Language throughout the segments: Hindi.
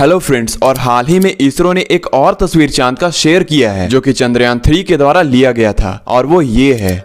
हेलो फ्रेंड्स, और हाल ही में इसरो ने एक और तस्वीर चांद का शेयर किया है जो कि चंद्रयान 3 के द्वारा लिया गया था, और वो ये है।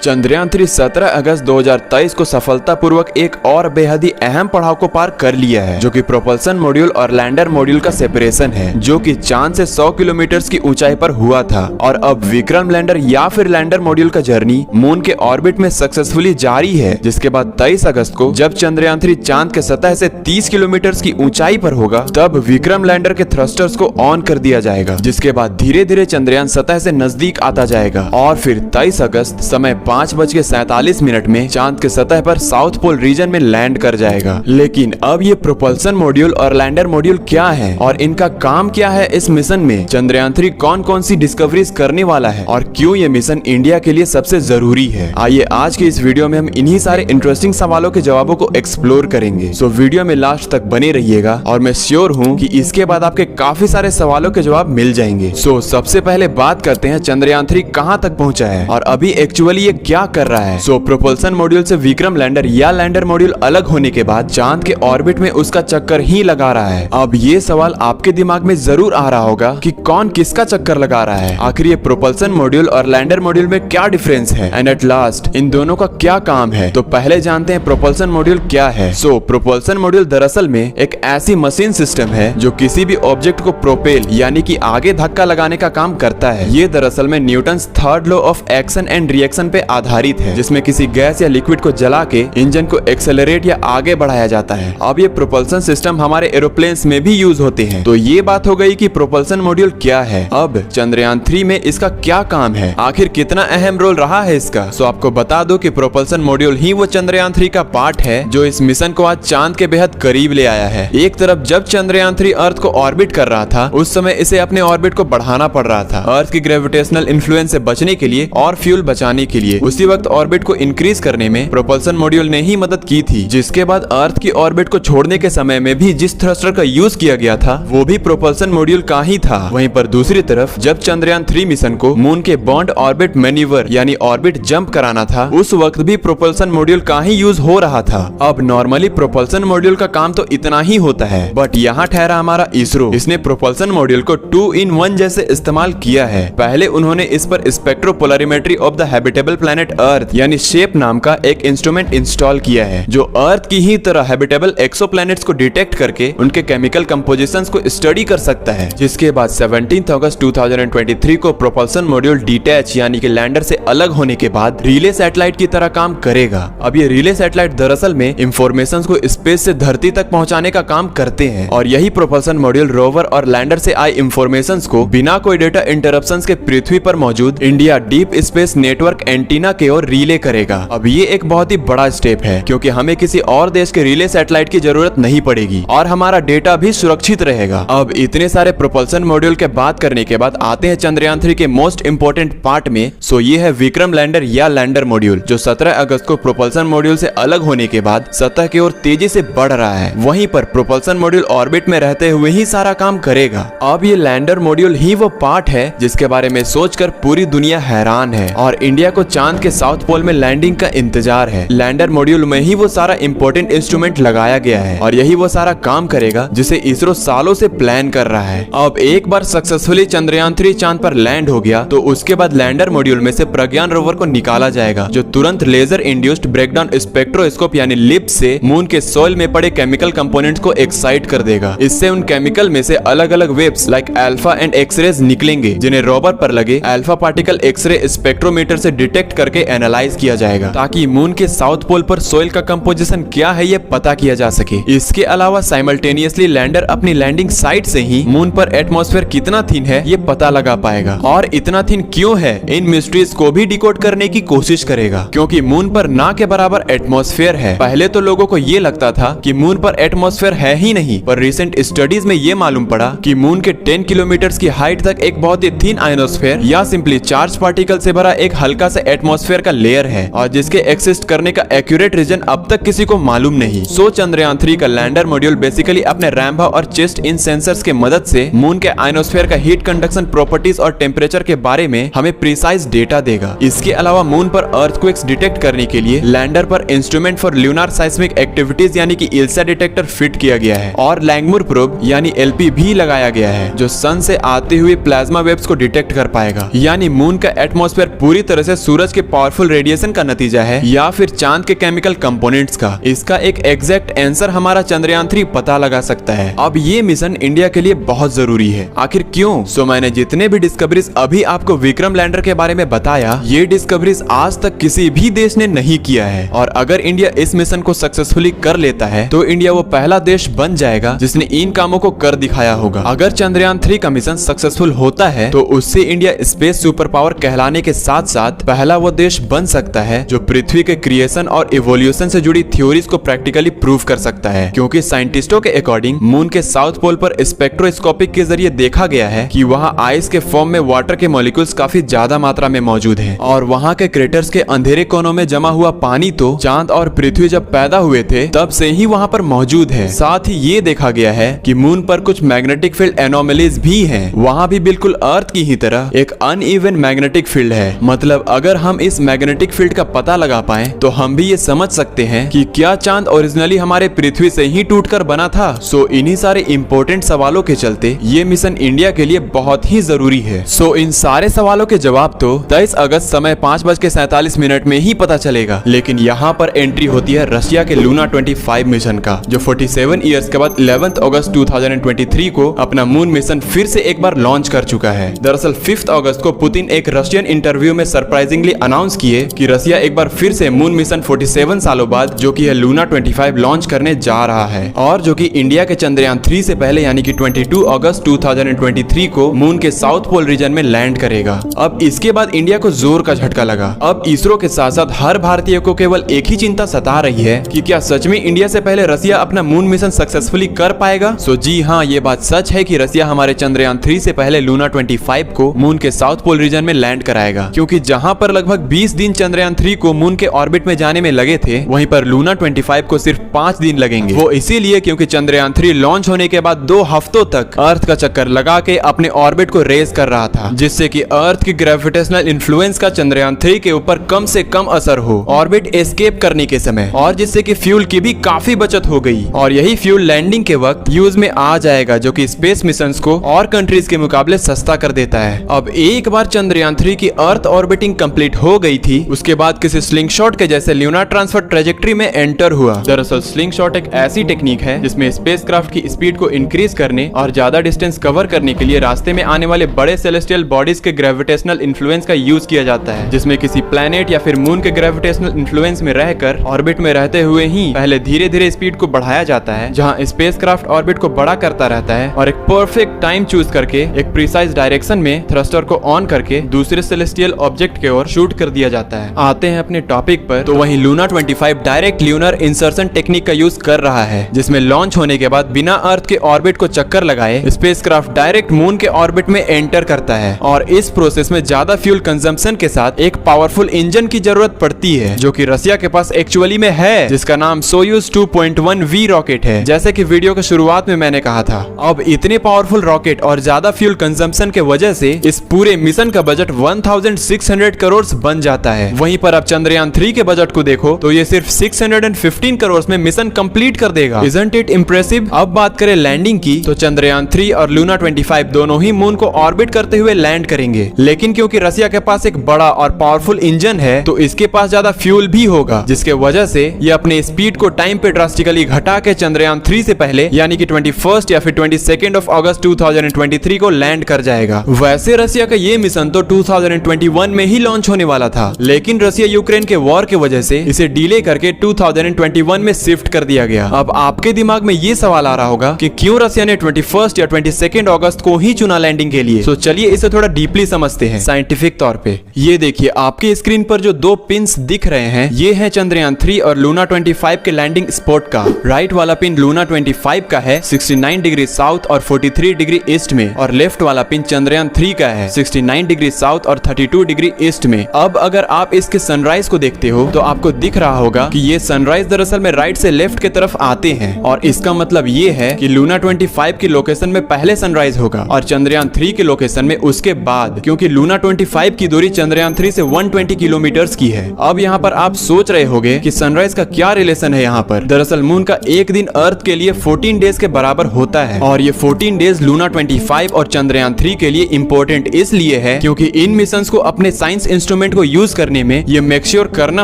चंद्रयान 3 17 अगस्त 2023 को सफलतापूर्वक एक और बेहद ही अहम पड़ाव को पार कर लिया है, जो कि प्रोपल्सन मॉड्यूल और लैंडर मॉड्यूल का सेपरेशन है, जो कि चांद से 100 किलोमीटर की ऊंचाई पर हुआ था। और अब विक्रम लैंडर या फिर लैंडर मॉड्यूल का जर्नी मून के ऑर्बिट में सक्सेसफुली जारी है, जिसके बाद 23 अगस्त को जब चंद्रयान 3 चांद के सतह से 30 किलोमीटर की ऊंचाई पर होगा, तब विक्रम लैंडर के थ्रस्टर्स को ऑन कर दिया जाएगा, जिसके बाद धीरे धीरे चंद्रयान सतह से नजदीक आता जाएगा और फिर 23 अगस्त समय 5:47 में चांद के सतह पर साउथ पोल रीजन में लैंड कर जाएगा। लेकिन अब ये प्रोपल्सन मॉड्यूल और लैंडर मॉड्यूल क्या है और इनका काम क्या है इस मिशन में, चंद्रयान 3 कौन कौन सी डिस्कवरीज करने वाला है और क्यों ये मिशन इंडिया के लिए सबसे जरूरी है, आइए आज के इस वीडियो में हम इन्हीं सारे इंटरेस्टिंग सवालों के जवाबों को एक्सप्लोर करेंगे। सो वीडियो में लास्ट तक बने रहिएगा और मैं श्योर हूँ कि इसके बाद आपके काफी सारे सवालों के जवाब मिल जाएंगे। सो सबसे पहले बात करते हैं चंद्रयान 3 कहाँ तक पहुँचा है और अभी एक्चुअली ये क्या कर रहा है। सो प्रोपल्सन मॉड्यूल से विक्रम लैंडर या लैंडर मॉड्यूल अलग होने के बाद चांद के ऑर्बिट में उसका चक्कर ही लगा रहा है। अब ये सवाल आपके दिमाग में जरूर आ रहा होगा कि कौन किसका चक्कर लगा रहा है, आखिर ये प्रोपल्सन मॉड्यूल और लैंडर मॉड्यूल में क्या डिफरेंस है एंड एट लास्ट इन दोनों का क्या काम है। तो पहले जानते हैं प्रोपल्सन मॉड्यूल क्या है। सो प्रोपल्सन मॉड्यूल दरअसल में एक ऐसी मशीन सिस्टम है जो किसी भी ऑब्जेक्ट को प्रोपेल यानी कि आगे धक्का लगाने का काम करता है। ये दरअसल में Newton's third law of action and reaction पे आधारित है, जिसमें किसी गैस या लिक्विड को जला के इंजन को एक्सेलरेट या आगे बढ़ाया जाता है। अब ये प्रोपल्सन सिस्टम हमारे एरोप्लेन्स में भी यूज होते हैं। तो ये बात हो गई कि प्रोपल्सन मॉड्यूल क्या है। अब चंद्रयान 3 में इसका क्या काम है, आखिर कितना अहम रोल रहा है इसका। सो आपको बता दो कि प्रोपल्सन मॉड्यूल ही वो चंद्रयान 3 का पार्ट है जो इस मिशन को आज चांद के बेहद करीब ले आया है। एक तरफ जब चंद्रयान 3 अर्थ को ऑर्बिट कर रहा था, उस समय इसे अपने ऑर्बिट को बढ़ाना पड़ रहा था अर्थ की ग्रेविटेशनल इन्फ्लुएंस से बचने के लिए और फ्यूल बचाने के लिए। उसी वक्त ऑर्बिट को इंक्रीज करने में प्रोपल्सन मॉड्यूल ने ही मदद की थी, जिसके बाद अर्थ की ऑर्बिट को छोड़ने के समय में भी जिस थ्रस्टर का यूज किया गया था वो भी प्रोपल्सन मॉड्यूल का ही था। वहीं पर दूसरी तरफ जब चंद्रयान 3 मिशन को मून के बॉन्ड ऑर्बिट मैन्यूवर यानी ऑर्बिट जंप कराना था, उस वक्त भी प्रोपल्सन मॉड्यूल का ही यूज हो रहा था। अब नॉर्मली प्रोपल्सन मॉड्यूल का काम तो इतना ही होता है, बट यहाँ ठहरा हमारा इसरो। इसने प्रोपल्सन मॉड्यूल को 2 in 1 जैसे इस्तेमाल किया है। पहले उन्होंने इस पर spectropolarimetry of the habitable planet Earth यानी शेप नाम का एक इंस्ट्रूमेंट इंस्टॉल किया है, जो अर्थ की ही तरह हैबिटेबल एक्सोप्लैनेट्स को डिटेक्ट करके उनके केमिकल कंपोजिशंस को स्टडी कर सकता है। जिसके बाद 17 अगस्त 2023 को प्रोपल्सन मॉड्यूल डिटैच यानी कि लैंडर से अलग होने के बाद रिले सैटेलाइट की तरह काम करेगा। अब ये रिले सैटेलाइट दरअसल में इंफॉर्मेशन को स्पेस से धरती तक पहुंचाने का काम करते हैं, और यही प्रोपल्सन मॉड्यूल रोवर और लैंडर से आए इंफॉर्मेशन को बिना कोई डेटा इंटरप्शन के पृथ्वी पर मौजूद India deep space network antenna के ओर रिले करेगा। अब ये एक बहुत ही बड़ा स्टेप है, क्योंकि हमें किसी और देश के रिले सैटेलाइट की जरूरत नहीं पड़ेगी और हमारा डेटा भी सुरक्षित रहेगा। अब इतने सारे प्रोपल्सन मॉड्यूल के बात करने के बाद आते हैं चंद्रयान 3 के मोस्ट इंपोर्टेंट पार्ट में। सो ये है विक्रम लैंडर या लैंडर मॉड्यूल, जो 17 अगस्त को प्रोपल्सन मॉड्यूल से अलग होने के बाद सतह की ओर तेजी से बढ़ रहा है। वहीं पर प्रोपल्सन मॉड्यूल ऑर्बिट में रहते हुए ही सारा काम करेगा। अब ये लैंडर मॉड्यूल ही वो पार्ट है जिसके बारे में सोचकर पूरी दुनिया हैरान है और इंडिया को चांद के साउथ पोल में लैंडिंग का इंतजार है। लैंडर मॉड्यूल में ही वो सारा इंपॉर्टेंट इंस्ट्रूमेंट लगाया गया है और यही वो सारा काम करेगा जिसे इसरो सालों से प्लान कर रहा है। अब एक बार सक्सेसफुली चंद्रयान 3 चांद पर लैंड हो गया तो उसके बाद लैंडर मॉड्यूल में से प्रज्ञान रोवर को निकाला जाएगा, जो तुरंत लेजर इंड्यूस्ड ब्रेकडाउन स्पेक्ट्रोस्कोप यानी लिप से मून के सॉइल में पड़े केमिकल कंपोनेंट्स को एक्साइट कर देगा। इससे उन केमिकल में से अलग अलग waves like alpha and X-rays निकलेंगे, जिन्हें रोवर पर लगे अल्फा पार्टिकल एक्सरे स्पेक्ट्रोमीटर से डिटेक्ट करके एनालाइज किया जाएगा, ताकि मून के साउथ पोल पर सोइल का कंपोजिशन क्या है ये पता किया जा सके। इसके अलावा साइमल्टेनियसली लैंडर अपनी लैंडिंग साइट से ही मून पर एटमॉस्फेयर कितना थिन है ये पता लगा पाएगा, और इतना थिन क्यों है इन मिस्ट्रीज को भी डिकोड करने की कोशिश करेगा, क्योंकि मून पर ना के बराबर एटमॉस्फेयर है। पहले तो लोगों को ये लगता था कि मून पर एटमॉस्फेयर है ही नहीं, पर रिसेंट स्टडीज में ये मालूम पड़ा कि मून के 10 किलोमीटर की हाइट तक एक बहुत ही थिन आयनोस्फेयर या सिंपली चार्ज पार्टिकल से भरा एक हल्का सा एटमॉस्फेयर का लेयर है और जिसके एक्सिस्ट करने का एक्यूरेट रीजन अब तक किसी को मालूम नहीं। सो चंद्रयान 3 का लैंडर मॉड्यूल बेसिकली अपने रैम्बा और चेस्ट इन सेंसर्स के मदद से मून के आयनोस्फेयर का हीट कंडक्शन प्रॉपर्टीज और टेम्परेचर के बारे में हमें प्रिसाइज डेटा देगा। इसके अलावा मून पर अर्थक्वेक्स डिटेक्ट करने के लिए लैंडर पर इंस्ट्रूमेंट फॉर ल्यूनार साइस्मिक एक्टिविटीज यानी कि इल्सा डिटेक्टर फिट किया गया है और लैंगमुर प्रोब यानी एलपी भी लगाया गया है जो सन से आते हुए प्लाज्मा वेव्स को डिटेक्ट कर पाएगा। यानी मून का एटमॉस्फेयर पूरी तरह से सूरज के पावरफुल रेडिएशन का नतीजा है या फिर चांद के केमिकल कंपोनेंट्स का। इसका एक एग्जैक्ट आंसर हमारा चंद्रयान 3 पता लगा सकता है। अब ये मिशन इंडिया के लिए बहुत जरूरी है। आखिर क्यों? सो मैंने जितने भी डिस्कवरीज अभी आपको विक्रम लैंडर के बारे में बताया, ये डिस्कवरीज आज तक किसी भी देश ने नहीं किया है और अगर इंडिया इस मिशन को सक्सेसफुली कर लेता है तो इंडिया वो पहला देश बन जाएगा जिसने इन कामों को कर दिखाया होगा। अगर चंद्रयान 3 का मिशन सक्सेसफुल होता है तो उससे इंडिया स्पेस सुपर पावर कहलाने के साथ साथ पहला वो देश बन सकता है जो पृथ्वी के क्रिएशन और इवोल्यूशन से जुड़ी थ्योरीज को प्रैक्टिकली प्रूव कर सकता है। क्योंकि साइंटिस्टों के अकॉर्डिंग मून के साउथ पोल पर स्पेक्ट्रोस्कोपिक के जरिए देखा गया है कि वहाँ आइस के फॉर्म में वाटर के मॉलिक्यूल्स काफी ज्यादा मात्रा में मौजूद हैं और वहाँ के क्रेटर्स के अंधेरे कोनों में जमा हुआ पानी तो चांद और पृथ्वी जब पैदा हुए थे तब से ही वहाँ पर मौजूद है। साथ ही ये देखा गया है कि मून पर कुछ मैग्नेटिक फील्ड एनोमलीज भी हैं। वहाँ भी बिल्कुल अर्थ की ही तरह एक अनइवन मैग्नेटिक फील्ड है। मतलब अगर हम इस मैग्नेटिक फील्ड का पता लगा पाए तो हम भी ये समझ सकते हैं कि क्या चांद ओरिजिनली हमारे पृथ्वी से ही टूटकर बना था। सो इन्हीं सारे इंपॉर्टेंट सवालों के चलते ये मिशन इंडिया के लिए बहुत ही जरूरी है। सो इन सारे सवालों के जवाब तो 23 अगस्त समय 5:47 में ही पता चलेगा। लेकिन यहाँ पर एंट्री होती है रशिया के लूना 25 मिशन का, जो 47 इयर्स के बाद 11 अगस्त 2023 को अपना मून मिशन फिर से एक बार लॉन्च कर चुका है। दरअसल 5 अगस्त को पुतिन एक रशियन इंटरव्यू में सरप्राइजिंगली अनाउंस किए कि रशिया एक बार फिर से मून मिशन 47 सालों बाद जो कि है लूना 25 लॉन्च करने जा रहा है और जो कि इंडिया के चंद्रयान 3 से पहले यानी कि 22 अगस्त 2023 को मून के साउथ पोल रीजन में लैंड करेगा। अब इसके बाद इंडिया को जोर का झटका लगा। अब इसरो के साथ साथ हर भारतीय को केवल एक ही चिंता सता रही है कि क्या सच में इंडिया से पहले रशिया अपना मून मिशन सक्सेसफुली कर पाएगा। सो जी हाँ, ये बात सच है कि रशिया हमारे चंद्रयान 3 से पहले लूना 25 को मून के साउथ पोल रीजन में लैंड कराएगा। क्योंकि जहां पर लगभग 20 दिन चंद्रयान 3 को मून के ऑर्बिट में जाने में लगे थे, वहीं पर लूना 25 को सिर्फ 5 दिन लगेंगे। वो इसीलिए क्योंकि चंद्रयान 3 लॉन्च होने के बाद 2 हफ्तों तक अर्थ का चक्कर लगा के अपने ऑर्बिट को रेज कर रहा था, जिससे कि अर्थ की ग्रेविटेशनल इन्फ्लुएंस का चंद्रयान 3 के ऊपर कम से कम असर हो ऑर्बिट एस्केप करने के समय, और जिससे कि फ्यूल की भी काफी बचत हो गई। और यही फ्यूल लैंडिंग के वक्त यूज में आ जाएगा, जो कि स्पेस मिशंस को और कंट्रीज के मुकाबले सस्ता कर देता है। अब एक बार चंद्रयान 3 की अर्थ ऑर्बिटिंग कंप्लीट हो गई थी, उसके बाद किसी स्लिंगशॉट के जैसे ल्यूनार ट्रांसफर ट्रेजेक्टरी में एंटर हुआ। दरअसल स्लिंगशॉट एक ऐसी टेक्निक है जिसमें स्पेसक्राफ्ट की स्पीड को इंक्रीज करने और ज्यादा डिस्टेंस कवर करने के लिए रास्ते में आने वाले बड़े सेलेस्टियल बॉडीज के ग्रेविटेशनल इन्फ्लुएंस का यूज किया जाता है, जिसमें किसी प्लैनेट या फिर मून के ग्रेविटेशनल इन्फ्लुएंस में रहकर ऑर्बिट में रहते हुए ही पहले धीरे धीरे स्पीड को बढ़ाया जाता है, जहां स्पेसक्राफ्ट ऑर्बिट को बड़ा करता रहता है और एक परफेक्ट टाइम चूज करके एक प्रिसाइज डायरेक्शन में थ्रस्टर को ऑन करके दूसरे सेलेस्टियल ऑब्जेक्ट के ओर शूट कर दिया जाता है। आते हैं अपने टॉपिक पर, तो वहीं Luna 25 direct lunar insertion technique का यूज कर रहा है, जिसमें लॉन्च होने के बाद बिना अर्थ के ऑर्बिट को चक्कर लगाए स्पेसक्राफ्ट डायरेक्ट मून के ऑर्बिट में एंटर करता है। और इस प्रोसेस में ज्यादा फ्यूल कंजम्पशन के साथ एक पावरफुल इंजन की जरूरत पड़ती है, जो कि रशिया के पास एक्चुअली में है, जिसका नाम सोयूज 2.1V रॉकेट है, जैसे कि वीडियो के शुरुआत में मैंने कहा था। अब इतने पावरफुल रॉकेट और ज्यादा फ्यूल कंजम्पशन के वजह से इस पूरे मिशन का बजट 1600 करोड़ बन जाता है। वहीं पर अब चंद्रयान 3 के बजट को देखो तो ये सिर्फ 615 करोड़ में मिशन कंप्लीट कर देगा। Isn't it impressive? अब बात करें लैंडिंग की, तो चंद्रयान 3 और लूना 25 दोनों ही मून को ऑर्बिट करते हुए लैंड करेंगे, लेकिन क्योंकि रशिया के पास एक बड़ा और पावरफुल इंजन है तो इसके पास ज्यादा फ्यूल भी होगा, जिसके वजह से ये अपने स्पीड को टाइम पे ड्रास्टिकली घटा के चंद्रयान 3 से पहले यानी कि 21 या फिर 22 अगस्त 2023 को लैंड कर जाएगा। वैसे रशिया का ये मिशन तो 2021 में ही लॉन्च होने वाला था, लेकिन रशिया यूक्रेन के वॉर के वजह से इसे डिले करके 2021 में शिफ्ट कर दिया गया। अब आपके दिमाग में ये सवाल आ रहा होगा कि क्यों रशिया ने 21 या 22 अगस्त को ही चुना लैंडिंग के लिए। तो चलिए इसे थोड़ा डीपली समझते हैं साइंटिफिक तौर पे। ये देखिए आपके स्क्रीन पर जो 2 पिंस दिख रहे हैं, ये है चंद्रयान 3 और लूना 25 के लैंडिंग स्पॉट का। राइट वाला पिन लूना 25 का है 69 डिग्री साउथ और 43 डिग्री ईस्ट में, और लेफ्ट वाला पिन चंद्रयान 3 का है 69 डिग्री साउथ और 32 डिग्री ईस्ट में। अब अगर आप इसके सनराइज को देखते हो तो आपको दिख रहा होगा कि ये सनराइज दरअसल में राइट से लेफ्ट की तरफ आते हैं और इसका मतलब ये है कि लूना 25 की लोकेशन में पहले सनराइज होगा और चंद्रयान 3 की लोकेशन में उसके बाद, क्योंकि लूना 25 की दूरी चंद्रयान 3 से 120 किलोमीटर्स की है। अब यहाँ पर आप सोच रहे होंगे कि सनराइज का क्या रिलेशन है यहाँ पर। दरअसल मून का एक दिन अर्थ के लिए 14 डेज के बराबर होता है और ये 14 डेज लूना 25 और चंद्रयान 3 के लिए इंपॉर्टेंट इसलिए है क्योंकि इन मिशंस को अपने साइंस इंस्ट्रूमेंट को यूज करने में ये मेक श्योर करना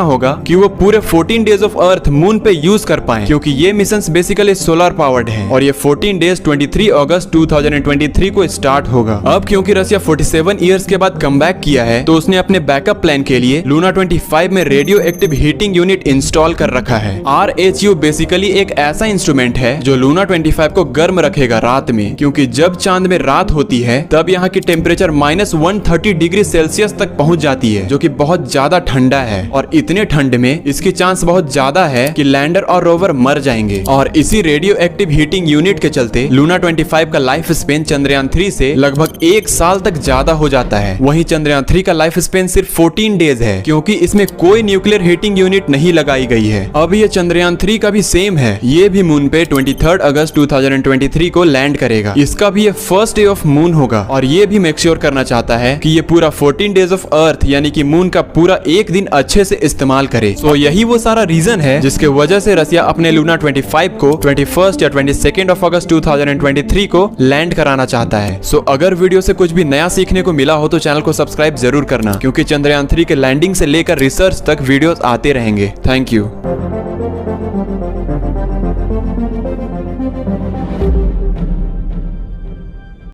होगा कि वो पूरे 14 डेज ऑफ अर्थ मून पे यूज कर पाए, क्योंकि ये मिशंस बेसिकली सोलर पावर्ड हैं और ये 14 डेज 23 अगस्त 2023 को स्टार्ट होगा। अब क्योंकि रसिया 47 इयर्स के बाद कमबैक किया है तो उसने अपने बैकअप प्लान के लिए लूना 25 में radio active heating unit install कर रखा है। RHU बेसिकली एक ऐसा इंस्ट्रूमेंट है जो लूना 25 को गर्म रखेगा रात में, क्योंकि जब चांद में रात होती है तब यहाँ की टेम्परेचर -130 डिग्री सेल्सियस तक पहुंच जाती है, जो कि बहुत ज्यादा ठंडा है और इतने ठंड में इसकी चांस बहुत ज्यादा है कि लैंडर और रोवर मर जाएंगे। और इसी रेडियो एक्टिव हीटिंग यूनिट के चलते लूना 25 का लाइफ स्पेन चंद्रयान 3 से लगभग 1 साल तक ज्यादा हो जाता है। वहीं चंद्रयान 3 का लाइफ स्पेन सिर्फ 14 डेज है, क्योंकि इसमें कोई न्यूक्लियर हीटिंग यूनिट नहीं लगाई गई है। अब ये चंद्रयान 3 का भी सेम है, ये भी मून पे 23 अगस्त 2023 को लैंड करेगा। इसका भी ये फर्स्ट डे ऑफ मून होगा और ये भी मेक श्योर करना चाहता है कि ये पूरा 14 डेज ऑफ अर्थ यानी कि मून का पूरा एक दिन अच्छे से इस्तेमाल करे। तो यही वो सारा रीजन है जिसके वजह से रसिया अपने लूना 25 को 21 या 22 ऑफ अगस्त 2023 को लैंड कराना चाहता है। सो अगर वीडियो से कुछ भी नया सीखने को मिला हो तो चैनल को सब्सक्राइब जरूर करना, क्योंकि चंद्रयान 3 के लैंडिंग से लेकर रिसर्च तक वीडियोस आते रहेंगे। Thank you.